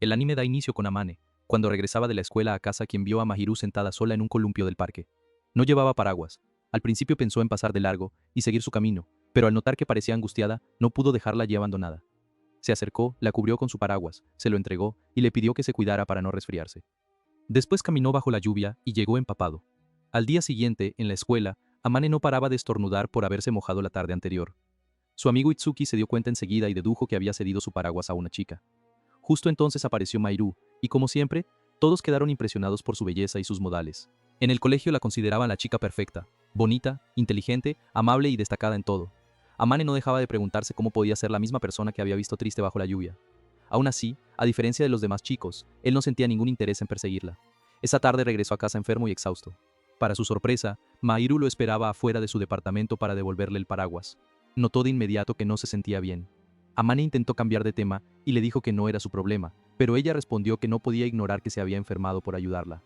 El anime da inicio con Amane, cuando regresaba de la escuela a casa, quien vio a Mahiru sentada sola en un columpio del parque. No llevaba paraguas. Al principio pensó en pasar de largo y seguir su camino, pero al notar que parecía angustiada, no pudo dejarla allí abandonada. Se acercó, la cubrió con su paraguas, se lo entregó y le pidió que se cuidara para no resfriarse. Después caminó bajo la lluvia y llegó empapado. Al día siguiente, en la escuela, Amane no paraba de estornudar por haberse mojado la tarde anterior. Su amigo Itsuki se dio cuenta enseguida y dedujo que había cedido su paraguas a una chica. Justo entonces apareció Mahiru, y como siempre, todos quedaron impresionados por su belleza y sus modales. En el colegio la consideraban la chica perfecta, bonita, inteligente, amable y destacada en todo. Amane no dejaba de preguntarse cómo podía ser la misma persona que había visto triste bajo la lluvia. Aún así, a diferencia de los demás chicos, él no sentía ningún interés en perseguirla. Esa tarde regresó a casa enfermo y exhausto. Para su sorpresa, Mahiru lo esperaba afuera de su departamento para devolverle el paraguas. Notó de inmediato que no se sentía bien. Amane intentó cambiar de tema y le dijo que no era su problema, pero ella respondió que no podía ignorar que se había enfermado por ayudarla.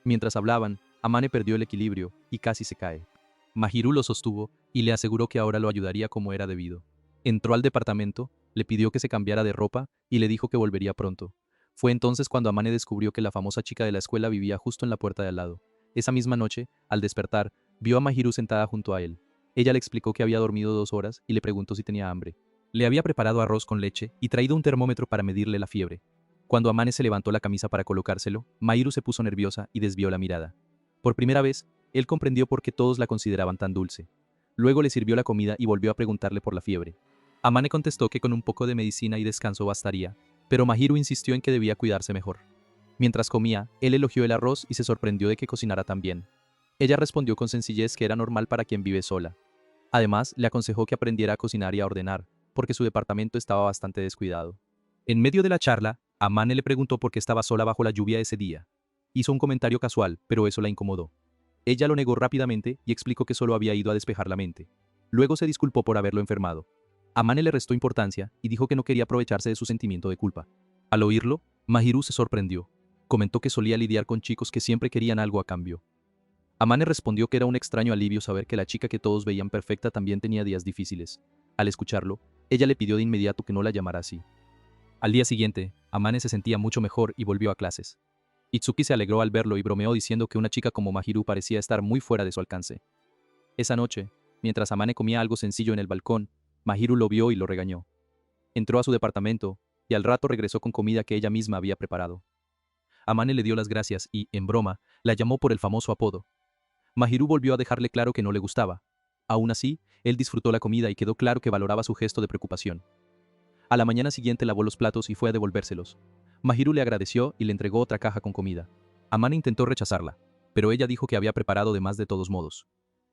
Mientras hablaban, Amane perdió el equilibrio y casi se cae. Mahiru lo sostuvo y le aseguró que ahora lo ayudaría como era debido. Entró al departamento, le pidió que se cambiara de ropa y le dijo que volvería pronto. Fue entonces cuando Amane descubrió que la famosa chica de la escuela vivía justo en la puerta de al lado. Esa misma noche, al despertar, vio a Mahiru sentada junto a él. Ella le explicó que había dormido 2 horas y le preguntó si tenía hambre. Le había preparado arroz con leche y traído un termómetro para medirle la fiebre. Cuando Amane se levantó la camisa para colocárselo, Mahiru se puso nerviosa y desvió la mirada. Por primera vez, él comprendió por qué todos la consideraban tan dulce. Luego le sirvió la comida y volvió a preguntarle por la fiebre. Amane contestó que con un poco de medicina y descanso bastaría, pero Mahiru insistió en que debía cuidarse mejor. Mientras comía, él elogió el arroz y se sorprendió de que cocinara tan bien. Ella respondió con sencillez que era normal para quien vive sola. Además, le aconsejó que aprendiera a cocinar y a ordenar, porque su departamento estaba bastante descuidado. En medio de la charla, Amane le preguntó por qué estaba sola bajo la lluvia ese día. Hizo un comentario casual, pero eso la incomodó. Ella lo negó rápidamente y explicó que solo había ido a despejar la mente. Luego se disculpó por haberlo enfermado. Amane le restó importancia y dijo que no quería aprovecharse de su sentimiento de culpa. Al oírlo, Mahiru se sorprendió. Comentó que solía lidiar con chicos que siempre querían algo a cambio. Amane respondió que era un extraño alivio saber que la chica que todos veían perfecta también tenía días difíciles. Al escucharlo, ella le pidió de inmediato que no la llamara así. Al día siguiente, Amane se sentía mucho mejor y volvió a clases. Itsuki se alegró al verlo y bromeó diciendo que una chica como Mahiru parecía estar muy fuera de su alcance. Esa noche, mientras Amane comía algo sencillo en el balcón, Mahiru lo vio y lo regañó. Entró a su departamento y al rato regresó con comida que ella misma había preparado. Amane le dio las gracias y, en broma, la llamó por el famoso apodo. Mahiru volvió a dejarle claro que no le gustaba. Aún así, él disfrutó la comida y quedó claro que valoraba su gesto de preocupación. A la mañana siguiente lavó los platos y fue a devolvérselos. Mahiru le agradeció y le entregó otra caja con comida. Amane intentó rechazarla, pero ella dijo que había preparado de más de todos modos.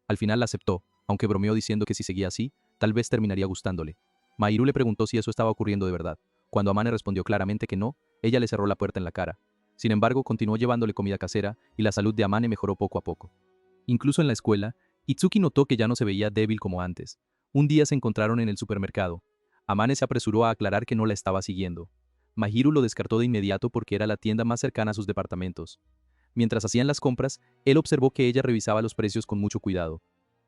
Al final la aceptó, aunque bromeó diciendo que si seguía así, tal vez terminaría gustándole. Mahiru le preguntó si eso estaba ocurriendo de verdad. Cuando Amane respondió claramente que no, ella le cerró la puerta en la cara. Sin embargo, continuó llevándole comida casera y la salud de Amane mejoró poco a poco. Incluso en la escuela, Itsuki notó que ya no se veía débil como antes. Un día se encontraron en el supermercado. Amane se apresuró a aclarar que no la estaba siguiendo. Mahiru lo descartó de inmediato porque era la tienda más cercana a sus departamentos. Mientras hacían las compras, él observó que ella revisaba los precios con mucho cuidado.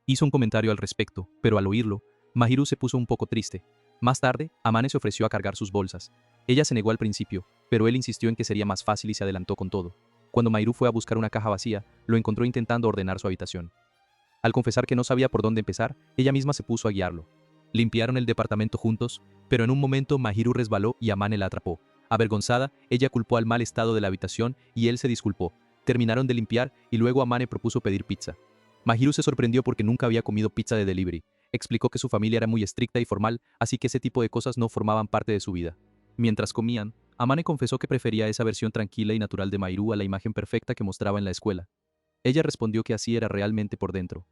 Hizo un comentario al respecto, pero al oírlo, Mahiru se puso un poco triste. Más tarde, Amane se ofreció a cargar sus bolsas. Ella se negó al principio, pero él insistió en que sería más fácil y se adelantó con todo. Cuando Mahiru fue a buscar una caja vacía, lo encontró intentando ordenar su habitación. Al confesar que no sabía por dónde empezar, ella misma se puso a guiarlo. Limpiaron el departamento juntos, pero en un momento Mahiru resbaló y Amane la atrapó. Avergonzada, ella culpó al mal estado de la habitación y él se disculpó. Terminaron de limpiar y luego Amane propuso pedir pizza. Mahiru se sorprendió porque nunca había comido pizza de delivery. Explicó que su familia era muy estricta y formal, así que ese tipo de cosas no formaban parte de su vida. Mientras comían, Amane confesó que prefería esa versión tranquila y natural de Mahiru a la imagen perfecta que mostraba en la escuela. Ella respondió que así era realmente por dentro.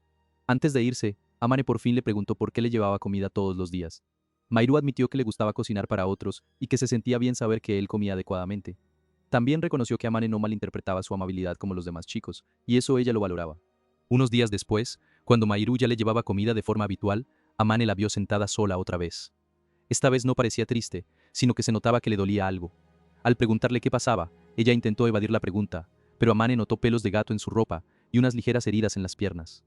Antes de irse, Amane por fin le preguntó por qué le llevaba comida todos los días. Mahiru admitió que le gustaba cocinar para otros y que se sentía bien saber que él comía adecuadamente. También reconoció que Amane no malinterpretaba su amabilidad como los demás chicos, y eso ella lo valoraba. Unos días después, cuando Mahiru ya le llevaba comida de forma habitual, Amane la vio sentada sola otra vez. Esta vez no parecía triste, sino que se notaba que le dolía algo. Al preguntarle qué pasaba, ella intentó evadir la pregunta, pero Amane notó pelos de gato en su ropa y unas ligeras heridas en las piernas.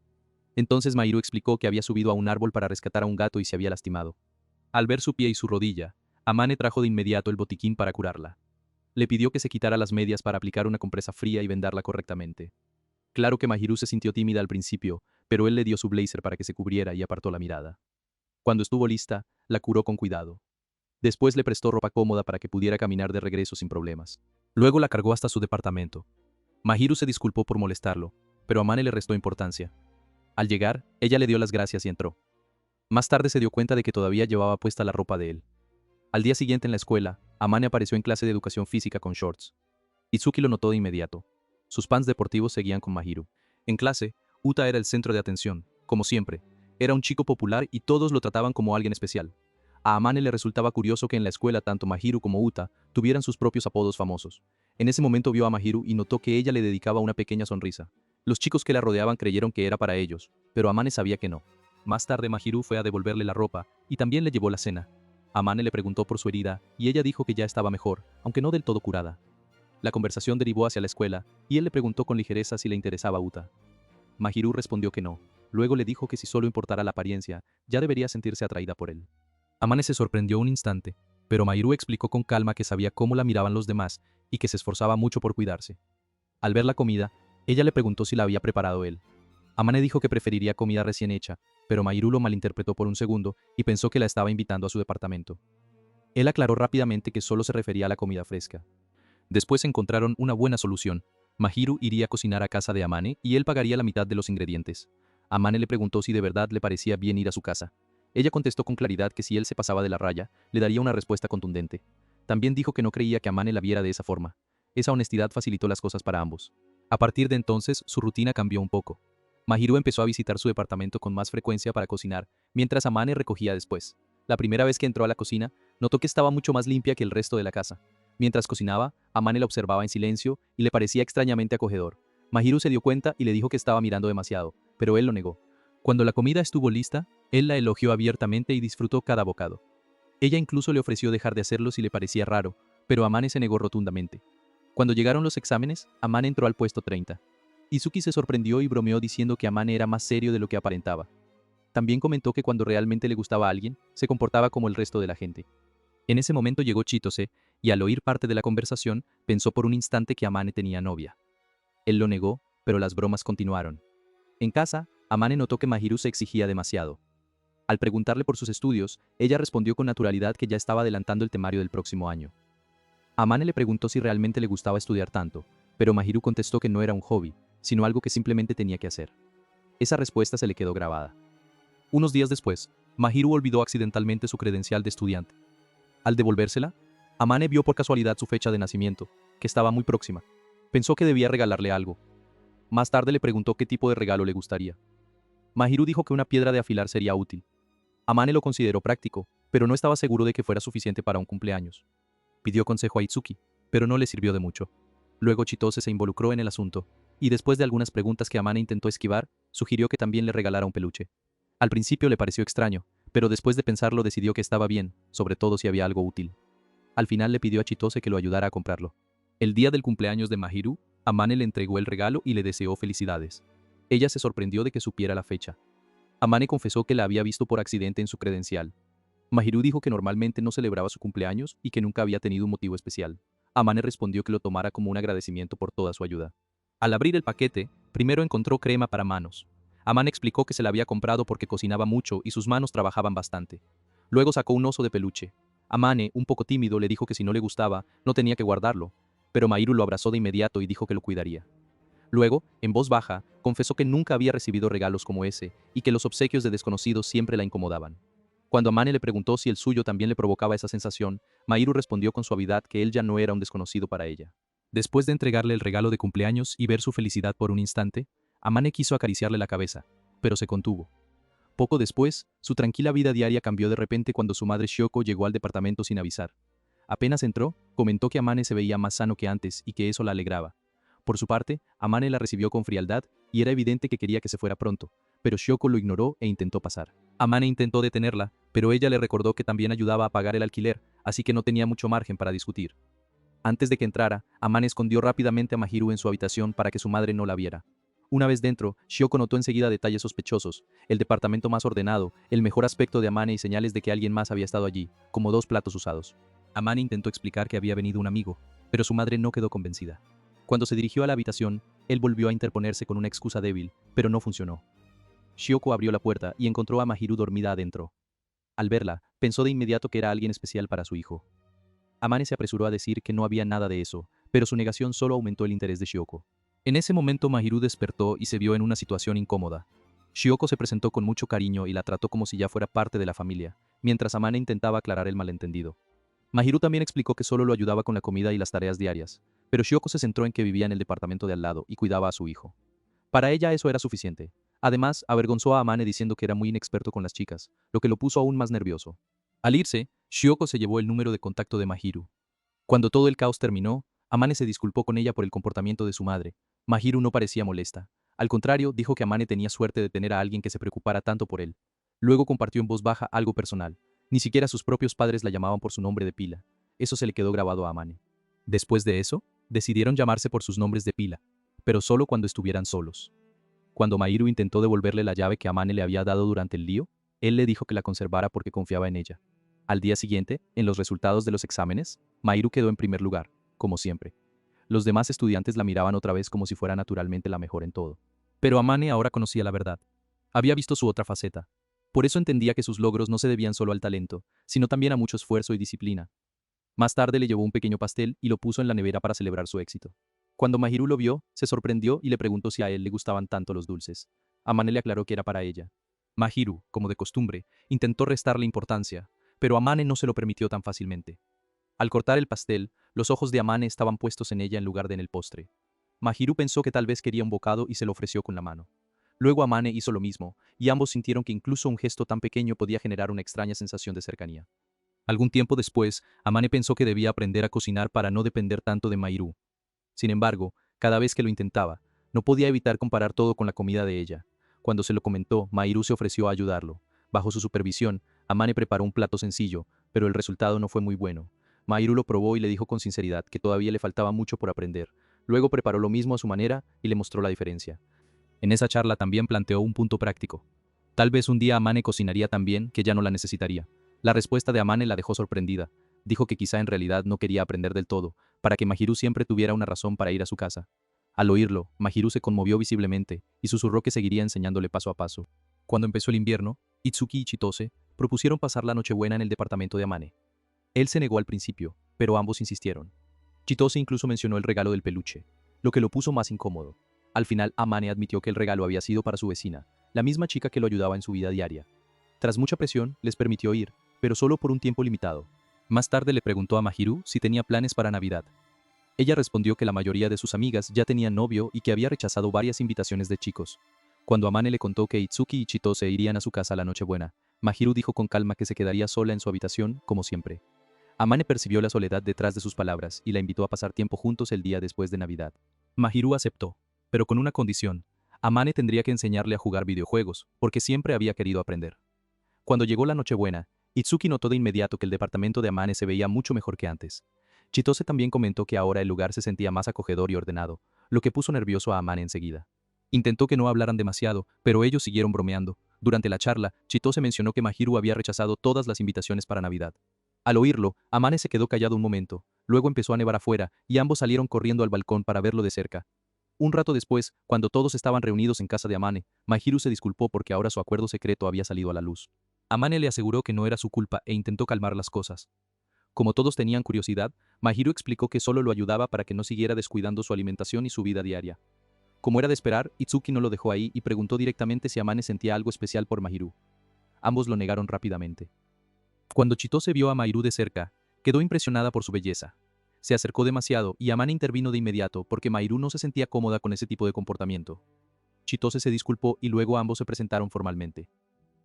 Entonces Mahiru explicó que había subido a un árbol para rescatar a un gato y se había lastimado. Al ver su pie y su rodilla, Amane trajo de inmediato el botiquín para curarla. Le pidió que se quitara las medias para aplicar una compresa fría y vendarla correctamente. Claro que Mahiru se sintió tímida al principio, pero él le dio su blazer para que se cubriera y apartó la mirada. Cuando estuvo lista, la curó con cuidado. Después le prestó ropa cómoda para que pudiera caminar de regreso sin problemas. Luego la cargó hasta su departamento. Mahiru se disculpó por molestarlo, pero Amane le restó importancia. Al llegar, ella le dio las gracias y entró. Más tarde se dio cuenta de que todavía llevaba puesta la ropa de él. Al día siguiente en la escuela, Amane apareció en clase de educación física con shorts. Itsuki lo notó de inmediato. Sus pants deportivos seguían con Mahiru. En clase, Uta era el centro de atención, como siempre. Era un chico popular y todos lo trataban como alguien especial. A Amane le resultaba curioso que en la escuela tanto Mahiru como Uta tuvieran sus propios apodos famosos. En ese momento vio a Mahiru y notó que ella le dedicaba una pequeña sonrisa. Los chicos que la rodeaban creyeron que era para ellos, pero Amane sabía que no. Más tarde Mahiru fue a devolverle la ropa y también le llevó la cena. Amane le preguntó por su herida y ella dijo que ya estaba mejor, aunque no del todo curada. La conversación derivó hacia la escuela y él le preguntó con ligereza si le interesaba Uta. Mahiru respondió que no. Luego le dijo que si solo importara la apariencia, ya debería sentirse atraída por él. Amane se sorprendió un instante, pero Mahiru explicó con calma que sabía cómo la miraban los demás y que se esforzaba mucho por cuidarse. Al ver la comida, ella le preguntó si la había preparado él. Amane dijo que preferiría comida recién hecha, pero Mahiru lo malinterpretó por un segundo y pensó que la estaba invitando a su departamento. Él aclaró rápidamente que solo se refería a la comida fresca. Después encontraron una buena solución. Mahiru iría a cocinar a casa de Amane y él pagaría la mitad de los ingredientes. Amane le preguntó si de verdad le parecía bien ir a su casa. Ella contestó con claridad que si él se pasaba de la raya, le daría una respuesta contundente. También dijo que no creía que Amane la viera de esa forma. Esa honestidad facilitó las cosas para ambos. A partir de entonces, su rutina cambió un poco. Mahiru empezó a visitar su departamento con más frecuencia para cocinar, mientras Amane recogía después. La primera vez que entró a la cocina, notó que estaba mucho más limpia que el resto de la casa. Mientras cocinaba, Amane la observaba en silencio y le parecía extrañamente acogedor. Mahiru se dio cuenta y le dijo que estaba mirando demasiado, pero él lo negó. Cuando la comida estuvo lista, él la elogió abiertamente y disfrutó cada bocado. Ella incluso le ofreció dejar de hacerlo si le parecía raro, pero Amane se negó rotundamente. Cuando llegaron los exámenes, Amane entró al puesto 30. Izuki se sorprendió y bromeó diciendo que Amane era más serio de lo que aparentaba. También comentó que cuando realmente le gustaba a alguien, se comportaba como el resto de la gente. En ese momento llegó Chitose, y al oír parte de la conversación, pensó por un instante que Amane tenía novia. Él lo negó, pero las bromas continuaron. En casa, Amane notó que Mahiru se exigía demasiado. Al preguntarle por sus estudios, ella respondió con naturalidad que ya estaba adelantando el temario del próximo año. Amane le preguntó si realmente le gustaba estudiar tanto, pero Mahiru contestó que no era un hobby, sino algo que simplemente tenía que hacer. Esa respuesta se le quedó grabada. Unos días después, Mahiru olvidó accidentalmente su credencial de estudiante. Al devolvérsela, Amane vio por casualidad su fecha de nacimiento, que estaba muy próxima. Pensó que debía regalarle algo. Más tarde le preguntó qué tipo de regalo le gustaría. Mahiru dijo que una piedra de afilar sería útil. Amane lo consideró práctico, pero no estaba seguro de que fuera suficiente para un cumpleaños. Pidió consejo a Itsuki, pero no le sirvió de mucho. Luego Chitose se involucró en el asunto, y después de algunas preguntas que Amane intentó esquivar, sugirió que también le regalara un peluche. Al principio le pareció extraño, pero después de pensarlo decidió que estaba bien, sobre todo si había algo útil. Al final le pidió a Chitose que lo ayudara a comprarlo. El día del cumpleaños de Mahiru, Amane le entregó el regalo y le deseó felicidades. Ella se sorprendió de que supiera la fecha. Amane confesó que la había visto por accidente en su credencial. Mahiru dijo que normalmente no celebraba su cumpleaños y que nunca había tenido un motivo especial. Amane respondió que lo tomara como un agradecimiento por toda su ayuda. Al abrir el paquete, primero encontró crema para manos. Amane explicó que se la había comprado porque cocinaba mucho y sus manos trabajaban bastante. Luego sacó un oso de peluche. Amane, un poco tímido, le dijo que si no le gustaba, no tenía que guardarlo, pero Mahiru lo abrazó de inmediato y dijo que lo cuidaría. Luego, en voz baja, confesó que nunca había recibido regalos como ese y que los obsequios de desconocidos siempre la incomodaban. Cuando Amane le preguntó si el suyo también le provocaba esa sensación, Mahiru respondió con suavidad que él ya no era un desconocido para ella. Después de entregarle el regalo de cumpleaños y ver su felicidad por un instante, Amane quiso acariciarle la cabeza, pero se contuvo. Poco después, su tranquila vida diaria cambió de repente cuando su madre Shioko llegó al departamento sin avisar. Apenas entró, comentó que Amane se veía más sano que antes y que eso la alegraba. Por su parte, Amane la recibió con frialdad y era evidente que quería que se fuera pronto, pero Shioko lo ignoró e intentó pasar. Amane intentó detenerla, pero ella le recordó que también ayudaba a pagar el alquiler, así que no tenía mucho margen para discutir. Antes de que entrara, Amane escondió rápidamente a Mahiru en su habitación para que su madre no la viera. Una vez dentro, Shioko notó enseguida detalles sospechosos, el departamento más ordenado, el mejor aspecto de Amane y señales de que alguien más había estado allí, como 2 platos usados. Amane intentó explicar que había venido un amigo, pero su madre no quedó convencida. Cuando se dirigió a la habitación, él volvió a interponerse con una excusa débil, pero no funcionó. Shioko abrió la puerta y encontró a Mahiru dormida adentro. Al verla, pensó de inmediato que era alguien especial para su hijo. Amane se apresuró a decir que no había nada de eso, pero su negación solo aumentó el interés de Shioko. En ese momento Mahiru despertó y se vio en una situación incómoda. Shioko se presentó con mucho cariño y la trató como si ya fuera parte de la familia, mientras Amane intentaba aclarar el malentendido. Mahiru también explicó que solo lo ayudaba con la comida y las tareas diarias, pero Shioko se centró en que vivía en el departamento de al lado y cuidaba a su hijo. Para ella eso era suficiente. Además, avergonzó a Amane diciendo que era muy inexperto con las chicas, lo que lo puso aún más nervioso. Al irse, Shioko se llevó el número de contacto de Mahiru. Cuando todo el caos terminó, Amane se disculpó con ella por el comportamiento de su madre. Mahiru no parecía molesta. Al contrario, dijo que Amane tenía suerte de tener a alguien que se preocupara tanto por él. Luego compartió en voz baja algo personal. Ni siquiera sus propios padres la llamaban por su nombre de pila. Eso se le quedó grabado a Amane. Después de eso, decidieron llamarse por sus nombres de pila, pero solo cuando estuvieran solos. Cuando Mahiru intentó devolverle la llave que Amane le había dado durante el lío, él le dijo que la conservara porque confiaba en ella. Al día siguiente, en los resultados de los exámenes, Mahiru quedó en primer lugar, como siempre. Los demás estudiantes la miraban otra vez como si fuera naturalmente la mejor en todo. Pero Amane ahora conocía la verdad. Había visto su otra faceta. Por eso entendía que sus logros no se debían solo al talento, sino también a mucho esfuerzo y disciplina. Más tarde le llevó un pequeño pastel y lo puso en la nevera para celebrar su éxito. Cuando Mahiru lo vio, se sorprendió y le preguntó si a él le gustaban tanto los dulces. Amane le aclaró que era para ella. Mahiru, como de costumbre, intentó restarle importancia, pero Amane no se lo permitió tan fácilmente. Al cortar el pastel, los ojos de Amane estaban puestos en ella en lugar de en el postre. Mahiru pensó que tal vez quería un bocado y se lo ofreció con la mano. Luego Amane hizo lo mismo, y ambos sintieron que incluso un gesto tan pequeño podía generar una extraña sensación de cercanía. Algún tiempo después, Amane pensó que debía aprender a cocinar para no depender tanto de Mahiru. Sin embargo, cada vez que lo intentaba, no podía evitar comparar todo con la comida de ella. Cuando se lo comentó, Mahiru se ofreció a ayudarlo. Bajo su supervisión, Amane preparó un plato sencillo, pero el resultado no fue muy bueno. Mahiru lo probó y le dijo con sinceridad que todavía le faltaba mucho por aprender. Luego preparó lo mismo a su manera y le mostró la diferencia. En esa charla también planteó un punto práctico. Tal vez un día Amane cocinaría tan bien que ya no la necesitaría. La respuesta de Amane la dejó sorprendida. Dijo que quizá en realidad no quería aprender del todo, para que Mahiru siempre tuviera una razón para ir a su casa. Al oírlo, Mahiru se conmovió visiblemente y susurró que seguiría enseñándole paso a paso. Cuando empezó el invierno, Itsuki y Chitose propusieron pasar la Nochebuena en el departamento de Amane. Él se negó al principio, pero ambos insistieron. Chitose incluso mencionó el regalo del peluche, lo que lo puso más incómodo. Al final, Amane admitió que el regalo había sido para su vecina, la misma chica que lo ayudaba en su vida diaria. Tras mucha presión, les permitió ir, pero solo por un tiempo limitado. Más tarde le preguntó a Mahiru si tenía planes para Navidad. Ella respondió que la mayoría de sus amigas ya tenían novio y que había rechazado varias invitaciones de chicos. Cuando Amane le contó que Itsuki y Chitose irían a su casa la Nochebuena, Mahiru dijo con calma que se quedaría sola en su habitación, como siempre. Amane percibió la soledad detrás de sus palabras y la invitó a pasar tiempo juntos el día después de Navidad. Mahiru aceptó, pero con una condición. Amane tendría que enseñarle a jugar videojuegos, porque siempre había querido aprender. Cuando llegó la Nochebuena, Itsuki notó de inmediato que el departamento de Amane se veía mucho mejor que antes. Chitose también comentó que ahora el lugar se sentía más acogedor y ordenado, lo que puso nervioso a Amane enseguida. Intentó que no hablaran demasiado, pero ellos siguieron bromeando. Durante la charla, Chitose mencionó que Mahiru había rechazado todas las invitaciones para Navidad. Al oírlo, Amane se quedó callado un momento, luego empezó a nevar afuera, y ambos salieron corriendo al balcón para verlo de cerca. Un rato después, cuando todos estaban reunidos en casa de Amane, Mahiru se disculpó porque ahora su acuerdo secreto había salido a la luz. Amane le aseguró que no era su culpa e intentó calmar las cosas. Como todos tenían curiosidad, Mahiru explicó que solo lo ayudaba para que no siguiera descuidando su alimentación y su vida diaria. Como era de esperar, Itsuki no lo dejó ahí y preguntó directamente si Amane sentía algo especial por Mahiru. Ambos lo negaron rápidamente. Cuando Chitose vio a Mahiru de cerca, quedó impresionada por su belleza. Se acercó demasiado y Amane intervino de inmediato porque Mahiru no se sentía cómoda con ese tipo de comportamiento. Chitose se disculpó y luego ambos se presentaron formalmente.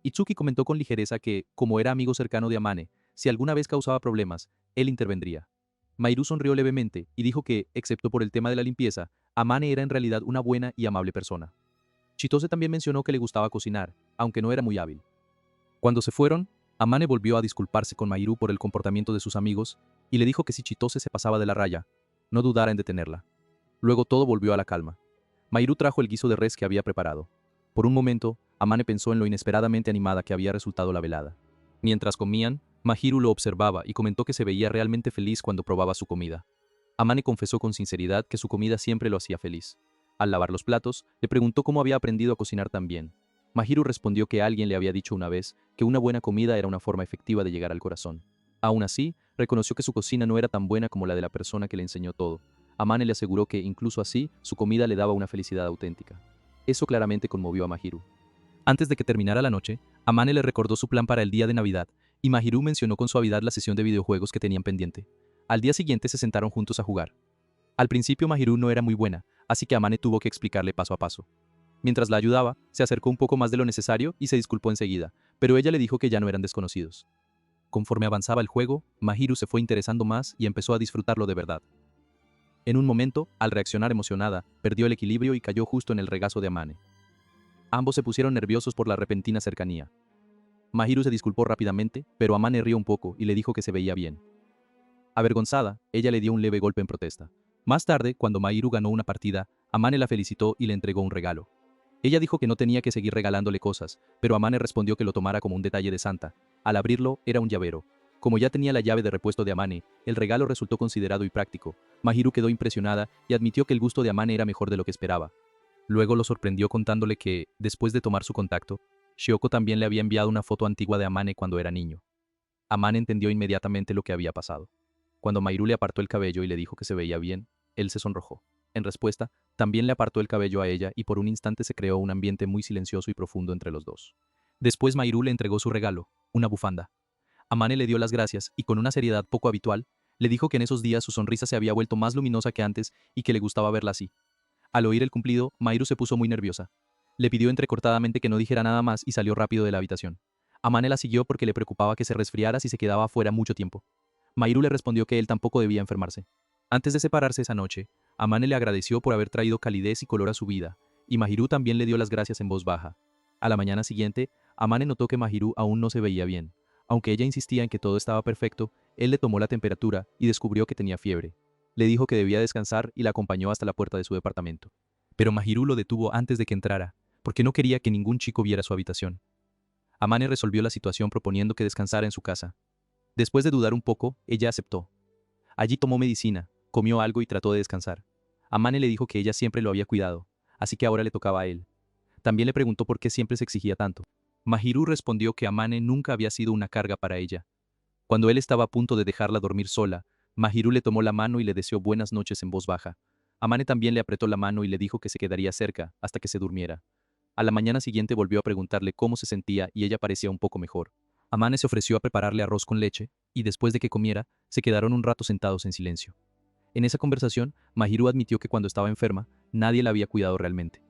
Itsuki comentó con ligereza que, como era amigo cercano de Amane, si alguna vez causaba problemas, él intervendría. Mahiru sonrió levemente y dijo que, excepto por el tema de la limpieza, Amane era en realidad una buena y amable persona. Chitose también mencionó que le gustaba cocinar, aunque no era muy hábil. Cuando se fueron, Amane volvió a disculparse con Mahiru por el comportamiento de sus amigos y le dijo que si Chitose se pasaba de la raya, no dudara en detenerla. Luego todo volvió a la calma. Mahiru trajo el guiso de res que había preparado. Por un momento, Amane pensó en lo inesperadamente animada que había resultado la velada. Mientras comían, Mahiru lo observaba y comentó que se veía realmente feliz cuando probaba su comida. Amane confesó con sinceridad que su comida siempre lo hacía feliz. Al lavar los platos, le preguntó cómo había aprendido a cocinar tan bien. Mahiru respondió que alguien le había dicho una vez que una buena comida era una forma efectiva de llegar al corazón. Aún así, reconoció que su cocina no era tan buena como la de la persona que le enseñó todo. Amane le aseguró que, incluso así, su comida le daba una felicidad auténtica. Eso claramente conmovió a Mahiru. Antes de que terminara la noche, Amane le recordó su plan para el día de Navidad, y Mahiru mencionó con suavidad la sesión de videojuegos que tenían pendiente. Al día siguiente se sentaron juntos a jugar. Al principio Mahiru no era muy buena, así que Amane tuvo que explicarle paso a paso. Mientras la ayudaba, se acercó un poco más de lo necesario y se disculpó enseguida, pero ella le dijo que ya no eran desconocidos. Conforme avanzaba el juego, Mahiru se fue interesando más y empezó a disfrutarlo de verdad. En un momento, al reaccionar emocionada, perdió el equilibrio y cayó justo en el regazo de Amane. Ambos se pusieron nerviosos por la repentina cercanía. Mahiru se disculpó rápidamente, pero Amane rió un poco y le dijo que se veía bien. Avergonzada, ella le dio un leve golpe en protesta. Más tarde, cuando Mahiru ganó una partida, Amane la felicitó y le entregó un regalo. Ella dijo que no tenía que seguir regalándole cosas, pero Amane respondió que lo tomara como un detalle de Santa. Al abrirlo, era un llavero. Como ya tenía la llave de repuesto de Amane, el regalo resultó considerado y práctico. Mahiru quedó impresionada y admitió que el gusto de Amane era mejor de lo que esperaba. Luego lo sorprendió contándole que, después de tomar su contacto, Shioko también le había enviado una foto antigua de Amane cuando era niño. Amane entendió inmediatamente lo que había pasado. Cuando Mahiru le apartó el cabello y le dijo que se veía bien, él se sonrojó. En respuesta, también le apartó el cabello a ella y por un instante se creó un ambiente muy silencioso y profundo entre los dos. Después Mahiru le entregó su regalo, una bufanda. Amane le dio las gracias y con una seriedad poco habitual, le dijo que en esos días su sonrisa se había vuelto más luminosa que antes y que le gustaba verla así. Al oír el cumplido, Mahiru se puso muy nerviosa. Le pidió entrecortadamente que no dijera nada más y salió rápido de la habitación. Amane la siguió porque le preocupaba que se resfriara si se quedaba afuera mucho tiempo. Mahiru le respondió que él tampoco debía enfermarse. Antes de separarse esa noche, Amane le agradeció por haber traído calidez y color a su vida, y Mahiru también le dio las gracias en voz baja. A la mañana siguiente, Amane notó que Mahiru aún no se veía bien. Aunque ella insistía en que todo estaba perfecto, él le tomó la temperatura y descubrió que tenía fiebre. Le dijo que debía descansar y la acompañó hasta la puerta de su departamento. Pero Mahiru lo detuvo antes de que entrara, porque no quería que ningún chico viera su habitación. Amane resolvió la situación proponiendo que descansara en su casa. Después de dudar un poco, ella aceptó. Allí tomó medicina, comió algo y trató de descansar. Amane le dijo que ella siempre lo había cuidado, así que ahora le tocaba a él. También le preguntó por qué siempre se exigía tanto. Mahiru respondió que Amane nunca había sido una carga para ella. Cuando él estaba a punto de dejarla dormir sola, Mahiru le tomó la mano y le deseó buenas noches en voz baja. Amane también le apretó la mano y le dijo que se quedaría cerca hasta que se durmiera. A la mañana siguiente volvió a preguntarle cómo se sentía y ella parecía un poco mejor. Amane se ofreció a prepararle arroz con leche, y después de que comiera, se quedaron un rato sentados en silencio. En esa conversación, Mahiru admitió que cuando estaba enferma, nadie la había cuidado realmente.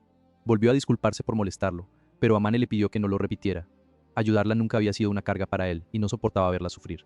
Volvió a disculparse por molestarlo, pero Amane le pidió que no lo repitiera. Ayudarla nunca había sido una carga para él y no soportaba verla sufrir.